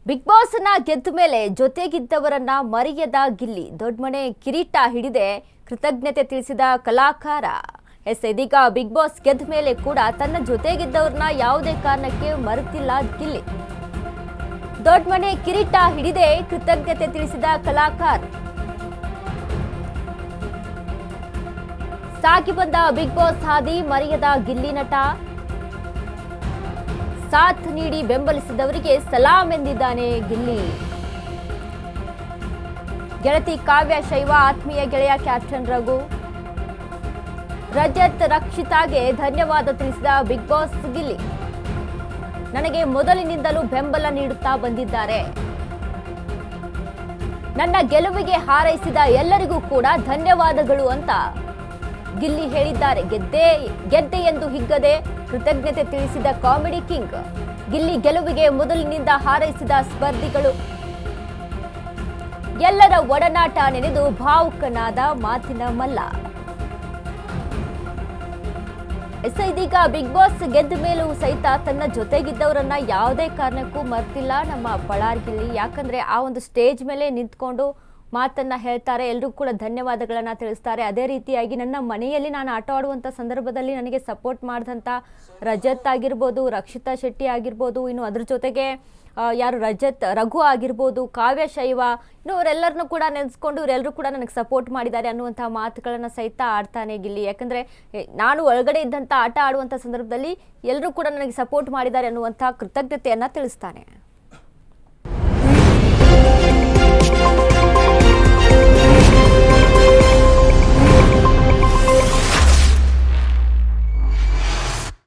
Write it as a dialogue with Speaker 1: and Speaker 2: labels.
Speaker 1: Big boss ನ ಗೆದ್ದ ಮೇಲೆ ಜೊತೆಗಿದ್ದವರನ್ನ ಮರೆಯದ ಗಿಲ್ಲಿ ದೊಡ್ಡಮನೆ ಕಿರೀಟ ಹಿಡಿದೆ ಕೃತಜ್ಞತೆ ತಿಳಿಸಿದ ಕಲಾಕಾರ. ಇದೀಗ ಬಿಗ್ ಬಾಸ್ ಗೆದ್ದ ಮೇಲೆ ಕೂಡ ತನ್ನ ಜೊತೆಗಿದ್ದವರನ್ನ ಯಾವುದೇ ಕಾರಣಕ್ಕೆ ಮರೆತಿಲ್ಲ ಗಿಲ್ಲಿ. ದೊಡ್ಡಮನೆ ಕಿರೀಟ ಹಿಡಿದೆ ಕೃತಜ್ಞತೆ ತಿಳಿಸಿದ ಕಲಾಕಾರ. ಸಾಗಿ ಬಂದ ಬಿಗ್ ಬಾಸ್ ಹಾದಿ ಮರೆಯದ ಗಿಲ್ಲಿ ನಟ. ಸಾಥ್ ನೀಡಿ ಬೆಂಬಲಿಸಿದವರಿಗೆ ಸಲಾಂ ಎಂದಿದ್ದಾನೆ ಗಿಲ್ಲಿ. ಗೆಳತಿ ಕಾವ್ಯ ಶೈವ, ಆತ್ಮೀಯ ಗೆಳೆಯ ಕ್ಯಾಪ್ಟನ್ ರಘು, ರಜತ್, ರಕ್ಷಿತಾಗೆ ಧನ್ಯವಾದ ತಿಳಿಸಿದ ಬಿಗ್ ಬಾಸ್ ಗಿಲ್ಲಿ. ನನಗೆ ಮೊದಲಿನಿಂದಲೂ ಬೆಂಬಲ ನೀಡುತ್ತಾ ಬಂದಿದ್ದಾರೆ. ನನ್ನ ಗೆಲುವಿಗೆ ಹಾರೈಸಿದ ಎಲ್ಲರಿಗೂ ಕೂಡ ಧನ್ಯವಾದಗಳು ಅಂತ ಗಿಲ್ಲಿ ಹೇಳಿದ್ದಾರೆ. ಗೆದ್ದೆ ಎಂದು ಹಿಗ್ಗದೆ ಕೃತಜ್ಞತೆ ತಿಳಿಸಿದ ಕಾಮಿಡಿ ಕಿಂಗ್. ಗಿಲ್ಲಿ ಗೆಲುವಿಗೆ ಮೊದಲಿನಿಂದ ಹಾರೈಸಿದ ಸ್ಪರ್ಧಿಗಳು ಎಲ್ಲರ ಒಡನಾಟ ನೆನೆದು ಭಾವುಕನಾದ ಮಾತಿನ ಮಲ್ಲ. ಇದೀಗ ಬಿಗ್ ಬಾಸ್ ಗೆದ್ದ ಮೇಲೂ ಸಹಿತ ತನ್ನ ಜೊತೆಗಿದ್ದವರನ್ನ ಯಾವುದೇ ಕಾರಣಕ್ಕೂ ಮರ್ತಿಲ್ಲ ನಮ್ಮ ಪಳಾರ್ ಗಿಲ್ಲಿ. ಯಾಕಂದ್ರೆ ಆ ಒಂದು ಸ್ಟೇಜ್ ಮೇಲೆ ನಿಂತ್ಕೊಂಡು ಮಾತನ್ನ ಹೇಳ್ತಾರೆ, ಎಲ್ಲರೂ ಕೂಡ ಧನ್ಯವಾದಗಳನ್ನ ತಿಳಿಸ್ತಾರೆ. ಅದೇ ರೀತಿಯಾಗಿ ನನ್ನ ಮನೆಯಲ್ಲಿ ನಾನು ಆಟ ಆಡುವಂಥ ಸಂದರ್ಭದಲ್ಲಿ ನನಗೆ ಸಪೋರ್ಟ್ ಮಾಡಿದಂಥ ರಜತ್ ಆಗಿರ್ಬೋದು, ರಕ್ಷಿತಾ ಶೆಟ್ಟಿ ಆಗಿರ್ಬೋದು, ಇನ್ನು ಅದ್ರ ಜೊತೆಗೆ ರಘು ಆಗಿರ್ಬೋದು, ಕಾವ್ಯ ಶೈವ, ಇನ್ನು ಇವರೆಲ್ಲರನ್ನೂ ಕೂಡ ನೆನೆಸ್ಕೊಂಡು ಇವರೆಲ್ಲರೂ ಕೂಡ ನನಗೆ ಸಪೋರ್ಟ್ ಮಾಡಿದ್ದಾರೆ ಅನ್ನುವಂಥ ಮಾತುಗಳನ್ನು ಸಹಿತ ಆಡ್ತಾನೆ ಗಿಲ್ಲಿ. ಯಾಕಂದರೆ ನಾನು ಒಳಗಡೆ ಇದ್ದಂಥ ಆಟ ಆಡುವಂಥ ಸಂದರ್ಭದಲ್ಲಿ ಎಲ್ಲರೂ ಕೂಡ ನನಗೆ ಸಪೋರ್ಟ್ ಮಾಡಿದ್ದಾರೆ ಅನ್ನುವಂಥ ಕೃತಜ್ಞತೆಯನ್ನು ತಿಳಿಸ್ತಾನೆ.